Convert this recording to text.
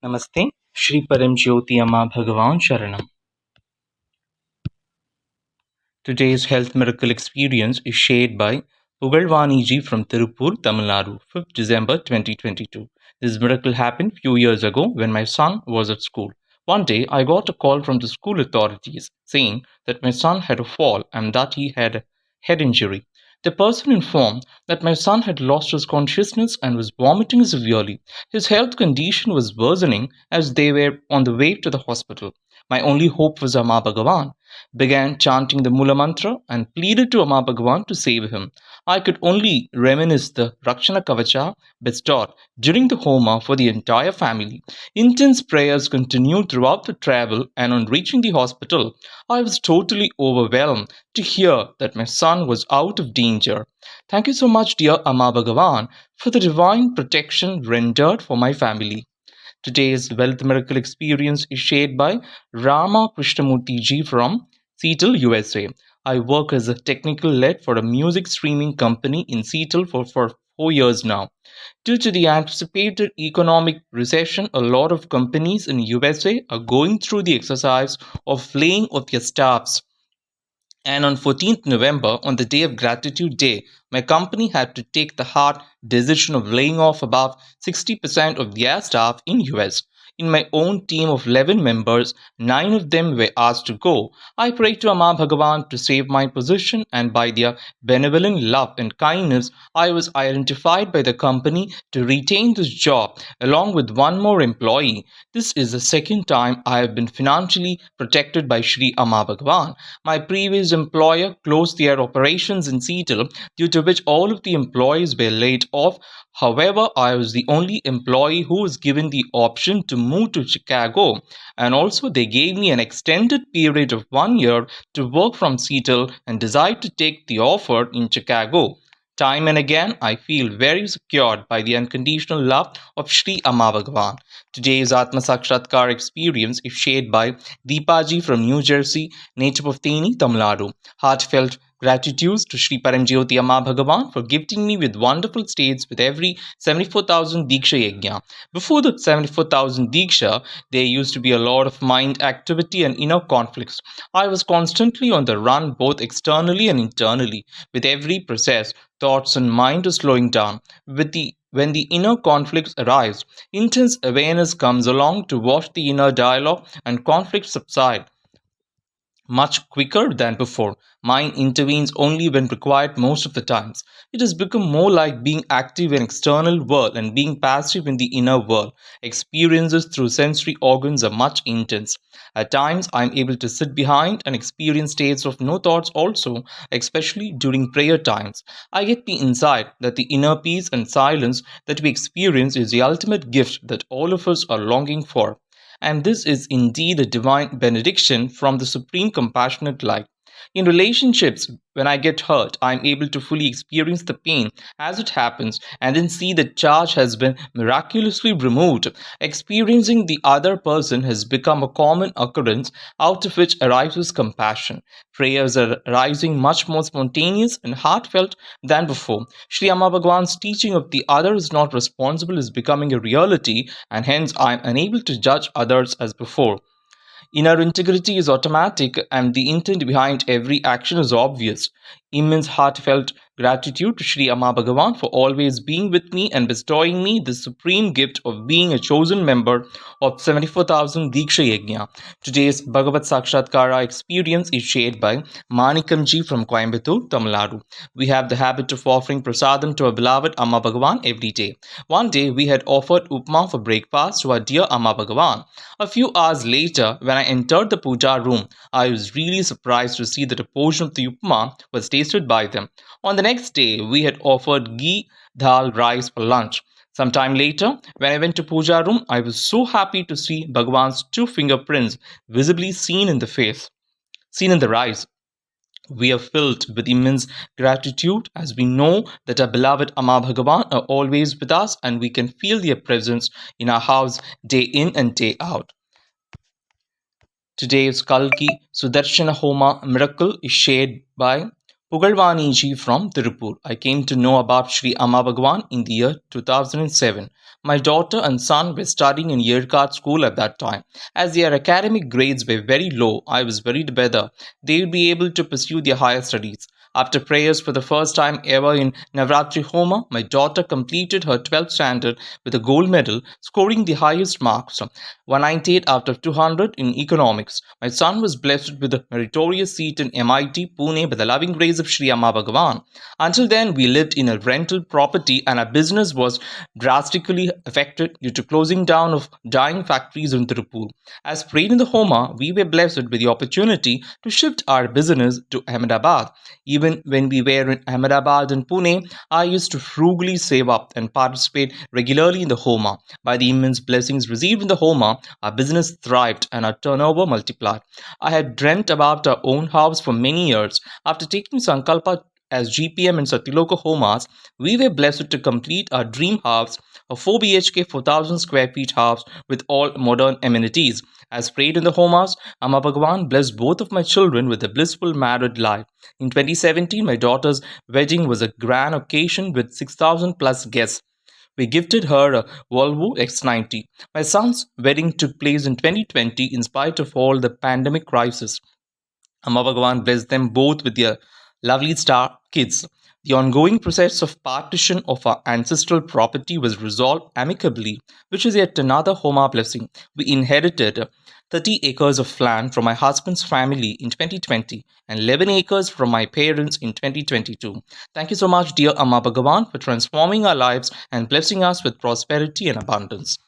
Namaste. Shri Param Jyoti Amma Bhagavan Sharanam. Today's health miracle experience is shared by Pugalwani ji from Tirupur, Tamil Nadu, 5th December 2022. This miracle happened few years ago when my son was at school. One day, I got a call from the school authorities saying that my son had a fall and that he had a head injury. The person informed that my son had lost his consciousness and was vomiting severely. His health condition was worsening as they were on the way to the hospital. My only hope was Amma Bhagavan. Began chanting the Mula mantra and pleaded to Amma Bhagavan to save him. I could only reminisce the Rakshana Kavacha bestowed during the Homa for the entire family. Intense prayers continued throughout the travel, and on reaching the hospital, I was totally overwhelmed to hear that my son was out of danger. Thank you so much, dear Amma Bhagavan, for the divine protection rendered for my family. Today's wealth miracle experience is shared by Rama Krishnamurti ji from Seattle, USA. I work as a technical lead for a music streaming company in Seattle for 4 years now. Due to the anticipated economic recession, a lot of companies in USA are going through the exercise of laying off their staffs. And on 14th November, on the day of Gratitude Day, my company had to take the hard decision of laying off about 60% of their staff in US. In my own team of 11 members, 9 of them were asked to go. I prayed to Amma Bhagavan to save my position, and by their benevolent love and kindness, I was identified by the company to retain this job along with one more employee. This is the second time I have been financially protected by Sri Amma Bhagavan. My previous employer closed their operations in Seattle, due to which all of the employees were laid off. However, I was the only employee who was given the option to move to Chicago, and also they gave me an extended period of 1 year to work from Seattle and decided to take the offer in Chicago. Time and again, I feel very secured by the unconditional love of Sri Amma Bhagavan. Today's Atma Sakshatkara experience is shared by Deepaji from New Jersey, native of Teni, Tamil Nadu. Heartfelt gratitude to Sri Paramjyoti Amma Bhagavan for gifting me with wonderful states with every 74,000 Diksha Yajna. Before the 74,000 Diksha, there used to be a lot of mind activity and inner conflicts. I was constantly on the run both externally and internally. With every process, thoughts and mind are slowing down. When the inner conflicts arise, intense awareness comes along to wash the inner dialogue and conflicts subside much quicker than before. Mind intervenes only when required most of the times. It has become more like being active in external world and being passive in the inner world. Experiences through sensory organs are much intense. At times, I am able to sit behind and experience states of no thoughts also, especially during prayer times. I get the insight that the inner peace and silence that we experience is the ultimate gift that all of us are longing for. And this is indeed a divine benediction from the Supreme Compassionate Light. In relationships, when I get hurt, I am able to fully experience the pain as it happens and then see that charge has been miraculously removed. Experiencing the other person has become a common occurrence out of which arises compassion. Prayers are rising much more spontaneous and heartfelt than before. Sri Amma Bhagwan's teaching of the other is not responsible is becoming a reality, and hence I am unable to judge others as before. Inner integrity is automatic, and the intent behind every action is obvious. Immense heartfelt gratitude to Sri Amma Bhagavan for always being with me and bestowing me the supreme gift of being a chosen member of 74,000 Diksha Yajna. Today's Bhagavath Sakshatkara experience is shared by Manikamji from Coimbatore, Tamil Nadu. We have the habit of offering prasadam to our beloved Amma Bhagavan every day. One day we had offered upma for breakfast to our dear Amma Bhagavan. A few hours later, when I entered the puja room, I was really surprised to see that a portion of the upma was tasted by them. On the next day, we had offered ghee dal rice for lunch. Sometime later, when I went to puja room, I was so happy to see Bhagwan's two fingerprints visibly seen in the rice. We are filled with immense gratitude as we know that our beloved Amma Bhagavan are always with us and we can feel their presence in our house day in and day out. Today's Kalki Sudarshana Homa miracle is shared by Pugalwani ji from Tirupur. I came to know about Sri Amma Bhagavan in the year 2007. My daughter and son were studying in year card school at that time. As their academic grades were very low, I was worried whether they would be able to pursue their higher studies. After prayers for the first time ever in Navratri Homa, my daughter completed her 12th standard with a gold medal, scoring the highest marks, 198 out of 200 in economics. My son was blessed with a meritorious seat in MIT Pune by the loving grace of Sri Amma Bhagavan. Until then, we lived in a rental property and our business was drastically affected due to closing down of dyeing factories in Tirupur. As prayed in the Homa, we were blessed with the opportunity to shift our business to Ahmedabad. Even when we were in Ahmedabad and Pune, I used to frugally save up and participate regularly in the Homa. By the immense blessings received in the Homa, our business thrived and our turnover multiplied. I had dreamt about our own house for many years. After taking Sankalpa as GPM and Satiloka Homas, we were blessed to complete our dream house, a 4 BHK 4,000 square feet house with all modern amenities. As prayed in the Homas, Amma Bhagavan blessed both of my children with a blissful married life. In 2017, my daughter's wedding was a grand occasion with 6,000 plus guests. We gifted her a Volvo X90. My son's wedding took place in 2020 in spite of all the pandemic crisis. Amma Bhagavan blessed them both with their lovely star kids. The ongoing process of partition of our ancestral property was resolved amicably, which is yet another Homa blessing. We inherited 30 acres of land from my husband's family in 2020 and 11 acres from my parents in 2022. Thank you so much, dear Amma Bhagavan, for transforming our lives and blessing us with prosperity and abundance.